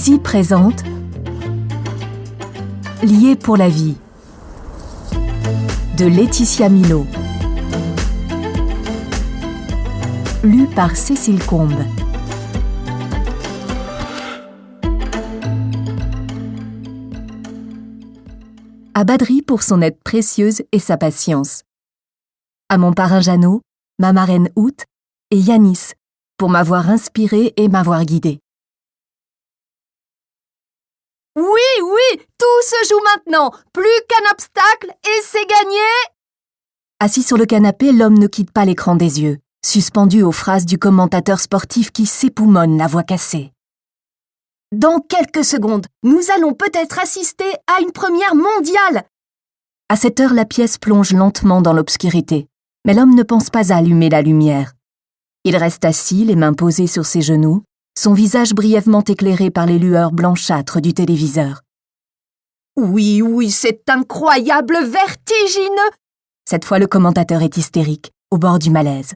Zizi présente Liés pour la vie de Laetitia Milot. Lu par Cécile Combe. À Badri pour son aide précieuse et sa patience. À mon parrain Jeannot, ma marraine Out et Yanis pour m'avoir inspiré et m'avoir guidé. Oui, tout se joue maintenant. Plus qu'un obstacle et c'est gagné. Assis sur le canapé, l'homme ne quitte pas l'écran des yeux, suspendu aux phrases du commentateur sportif qui s'époumonne la voix cassée. Dans quelques secondes, nous allons peut-être assister à une première mondiale. À cette heure, la pièce plonge lentement dans l'obscurité, mais l'homme ne pense pas à allumer la lumière. Il reste assis, les mains posées sur ses genoux, son visage brièvement éclairé par les lueurs blanchâtres du téléviseur. Oui, c'est incroyable, vertigineux. Cette fois, le commentateur est hystérique, au bord du malaise.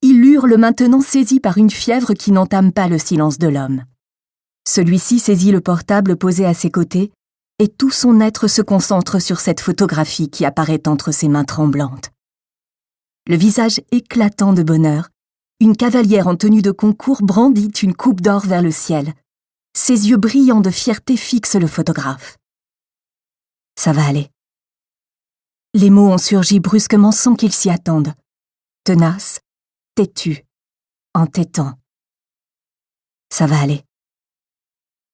Il hurle maintenant, saisi par une fièvre qui n'entame pas le silence de l'homme. Celui-ci saisit le portable posé à ses côtés et tout son être se concentre sur cette photographie qui apparaît entre ses mains tremblantes. Le visage éclatant de bonheur, une cavalière en tenue de concours brandit une coupe d'or vers le ciel. Ses yeux brillants de fierté fixent le photographe. Ça va aller. Les mots ont surgi brusquement sans qu'il s'y attende. Tenace, têtu, entêtant. Ça va aller.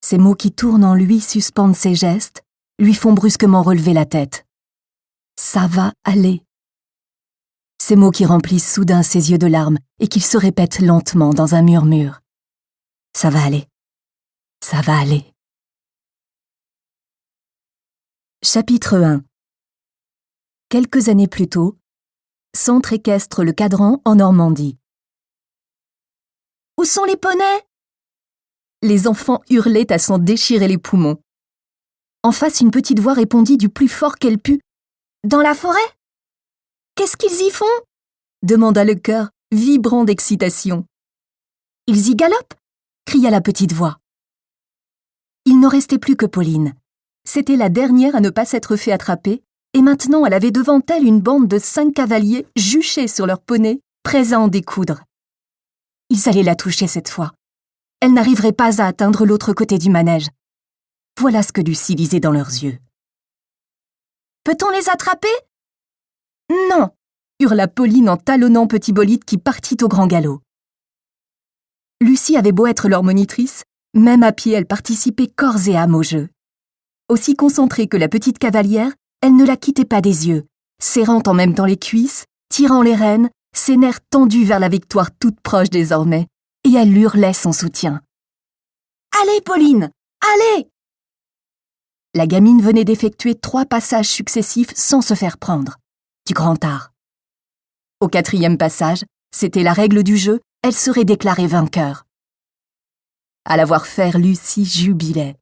Ces mots qui tournent en lui suspendent ses gestes, lui font brusquement relever la tête. Ça va aller. Ces mots qui remplissent soudain ses yeux de larmes et qu'il se répète lentement dans un murmure. Ça va aller. Ça va aller. Chapitre 1. Quelques années plus tôt, centre équestre Le Cadran en Normandie. Où sont les poneys ? Les enfants hurlaient à s'en déchirer les poumons. En face, une petite voix répondit du plus fort qu'elle put. « Dans la forêt ? Qu'est-ce qu'ils y font ?» demanda le cœur, vibrant d'excitation. « Ils y galopent !» cria la petite voix. Il n'en restait plus que Pauline. C'était la dernière à ne pas s'être fait attraper, et maintenant elle avait devant elle une bande de 5 cavaliers juchés sur leurs poneys, prêts à en découdre. Ils allaient la toucher cette fois. Elle n'arriverait pas à atteindre l'autre côté du manège. Voilà ce que Lucie lisait dans leurs yeux. « Peut-on les attraper ?»« Non !» hurla Pauline en talonnant Petit Bolide qui partit au grand galop. Lucie avait beau être leur monitrice, même à pied elle participait corps et âme au jeu. Aussi concentrée que la petite cavalière, elle ne la quittait pas des yeux, serrant en même temps les cuisses, tirant les rênes, ses nerfs tendus vers la victoire toute proche désormais, et elle hurlait son soutien. « Allez, Pauline, allez !» La gamine venait d'effectuer 3 passages successifs sans se faire prendre. Du grand art. Au 4e passage, c'était la règle du jeu, elle serait déclarée vainqueur. À la voir faire, Lucie jubilait.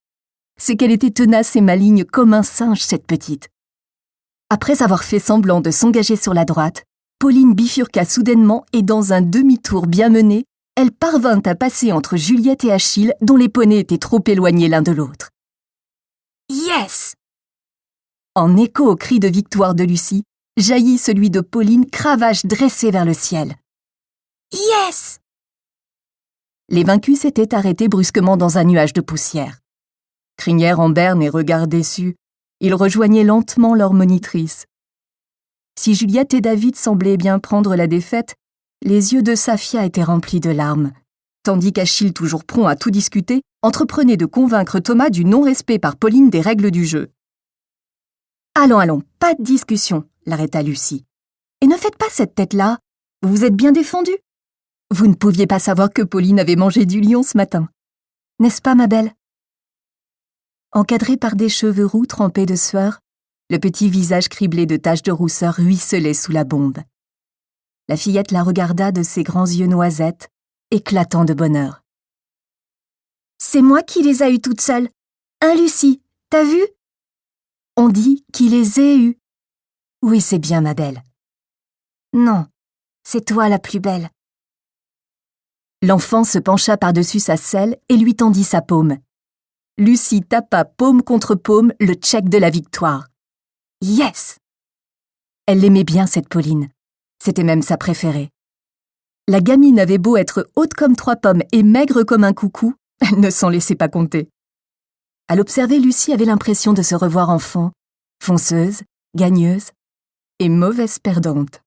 C'est qu'elle était tenace et maligne comme un singe, cette petite. Après avoir fait semblant de s'engager sur la droite, Pauline bifurqua soudainement et dans un demi-tour bien mené, elle parvint à passer entre Juliette et Achille, dont les poneys étaient trop éloignés l'un de l'autre. « Yes !» En écho au cri de victoire de Lucie, jaillit celui de Pauline, cravache dressée vers le ciel. « Yes !» Les vaincus s'étaient arrêtés brusquement dans un nuage de poussière. Crinière en berne et regard déçus, ils rejoignaient lentement leur monitrice. Si Juliette et David semblaient bien prendre la défaite, les yeux de Safia étaient remplis de larmes, tandis qu'Achille, toujours prompt à tout discuter, entreprenait de convaincre Thomas du non-respect par Pauline des règles du jeu. « Allons, pas de discussion », l'arrêta Lucie. « Et ne faites pas cette tête-là, vous vous êtes bien défendue. Vous ne pouviez pas savoir que Pauline avait mangé du lion ce matin. N'est-ce pas, ma belle ?» Encadré par des cheveux roux trempés de sueur, le petit visage criblé de taches de rousseur ruisselait sous la bombe. La fillette la regarda de ses grands yeux noisettes, éclatant de bonheur. « C'est moi qui les a eues toutes seules. Hein, Lucie, t'as vu ? On dit qu'il les ait eues. Oui, c'est bien, ma belle. Non, c'est toi la plus belle. » L'enfant se pencha par-dessus sa selle et lui tendit sa paume. Lucie tapa paume contre paume le tchèque de la victoire. Yes! Elle l'aimait bien, cette Pauline. C'était même sa préférée. La gamine avait beau être haute comme 3 pommes et maigre comme un coucou, elle ne s'en laissait pas compter. À l'observer, Lucie avait l'impression de se revoir enfant, fonceuse, gagneuse et mauvaise perdante.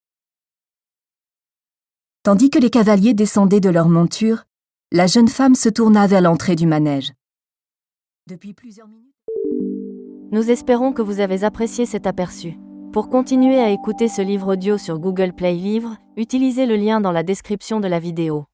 Tandis que les cavaliers descendaient de leur monture, la jeune femme se tourna vers l'entrée du manège. Depuis plusieurs minutes... Nous espérons que vous avez apprécié cet aperçu. Pour continuer à écouter ce livre audio sur Google Play Livres, utilisez le lien dans la description de la vidéo.